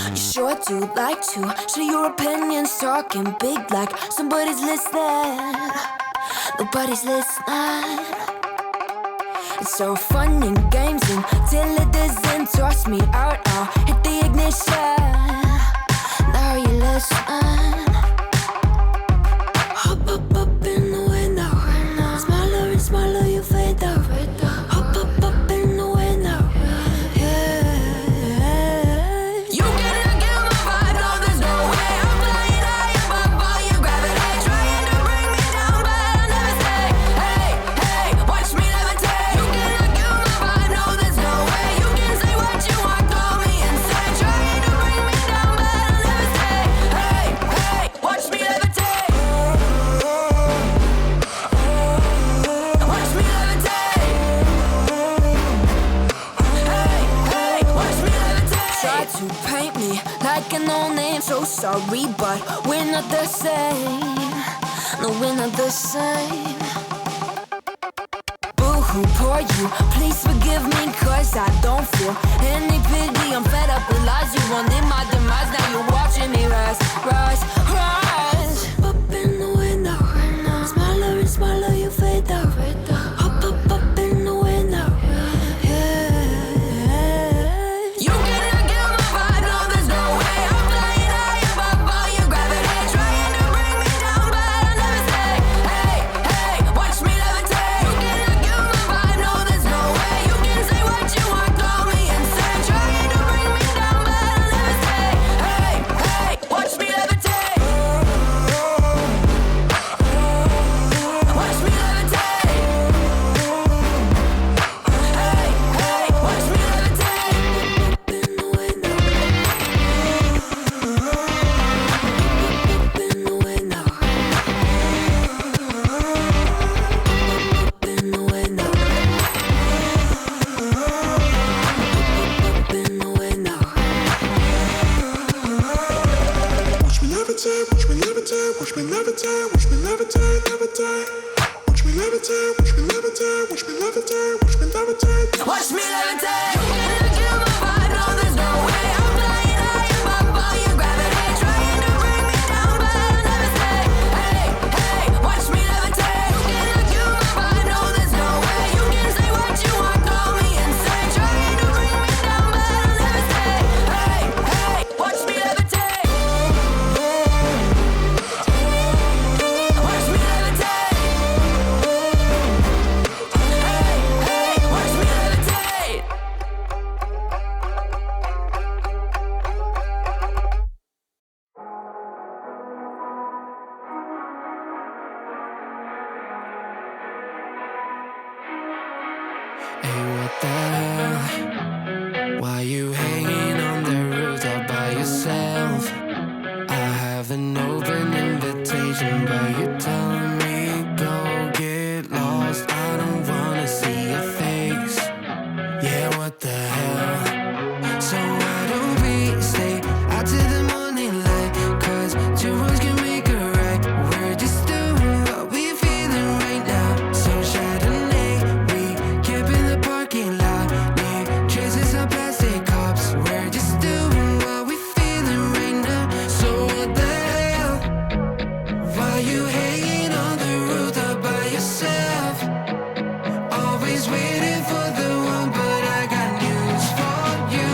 You sure do like to share your opinions, talking big like somebody's listening. Nobody's listening. It's so fun and games until it doesn't. Toss me out, I'll hit the ignition. Now you listen. Hop up in the window. Smaller and smaller you fade out. Hop up in the window. Yeah. You cannot kill my vibe, no there's no way. I'm flying high above all your gravity, trying to bring me down, but I'll never stay. Hey, hey, watch me levitate. You cannot kill my vibe, no there's no way. You can say what you want, call me insane, trying to bring me down, but I'll never stay. Hey, hey, watch me levitate. Watch me levitate. Hey, hey, watch me levitate. Try to paint me like an old name, so sorry, but we're not the same. No, we're not the same. Boo-hoo, poor you, please forgive me, cause I don't feel any pity. I'm fed up with lies, you wanted my demise, now you're watching me rise, rise, rise. Up in the window, smaller and smaller you fade out. Up in the window, yeah. You cannot kill my vibe, no there's no way. I'm flying high above all your gravity, trying to bring me down, but I'll never stay. Hey, hey, watch me levitate. You cannot kill my vibe, no there's no way. You can say what you want, call me insane, trying to bring me down, but I'll never stay. Hey, hey, watch me levitate. Watch me levitate. Hey, hey, watch me levitate. Up in the window. Up in the window. Up in the window. Up in the window. Watch me levitate, watch me levitate, watch me levitate, watch me levitate, levitate. Watch me levitate, watch me levitate, watch me levitate, watch me levitate. Watch me levitate. You cannot kill my vibe, no there's no way. I'm flying high above all your gravity, trying to bring me down, but I'll never stay. Hey, hey, watch me levitate. You cannot kill my vibe, no there's no way. You can say what you want, call me insane, trying to bring me down, but I'll never stay. Hey, hey, watch me levitate. Watch me levitate. Hey, hey, watch me levitate. Hey, what the hell? Why you hanging on the roof all by yourself? I have an open invitation, but you're telling me go get lost. I don't wanna see your face. Yeah, what the hell? So why don't we stay out till the morning light? Cause two words can make a right. We're just doing what we feeling right now. So Chardonnay, we camp in the parking lot. Leave traces of plastic cups. We're just doing what we feeling right now. So what the hell? Why you hanging on the roof all by yourself? Always waiting for the one, but I got news for you.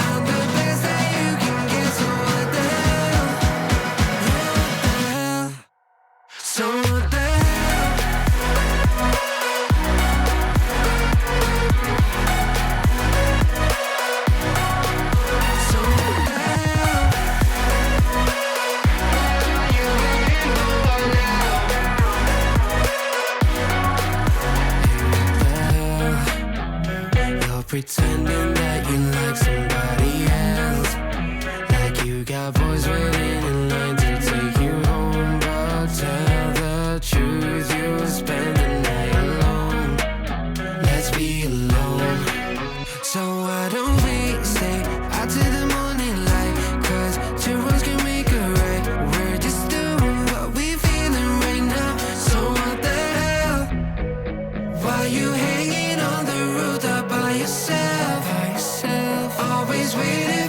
I'm the best that you can get. So what the hell? Yeah, what the hell? So what the hell? So what the hell? You're pretending that you like somebody else, like you got boys waiting in line to take you home. But tell the truth, you'll spend the night alone. Let's be alone. So why don't we stay out till the morning light? Cause two wrongs can make a right. We're just doing what we feeling right now. So what the hell? Why you hanging on the roof all by yourself? Always waiting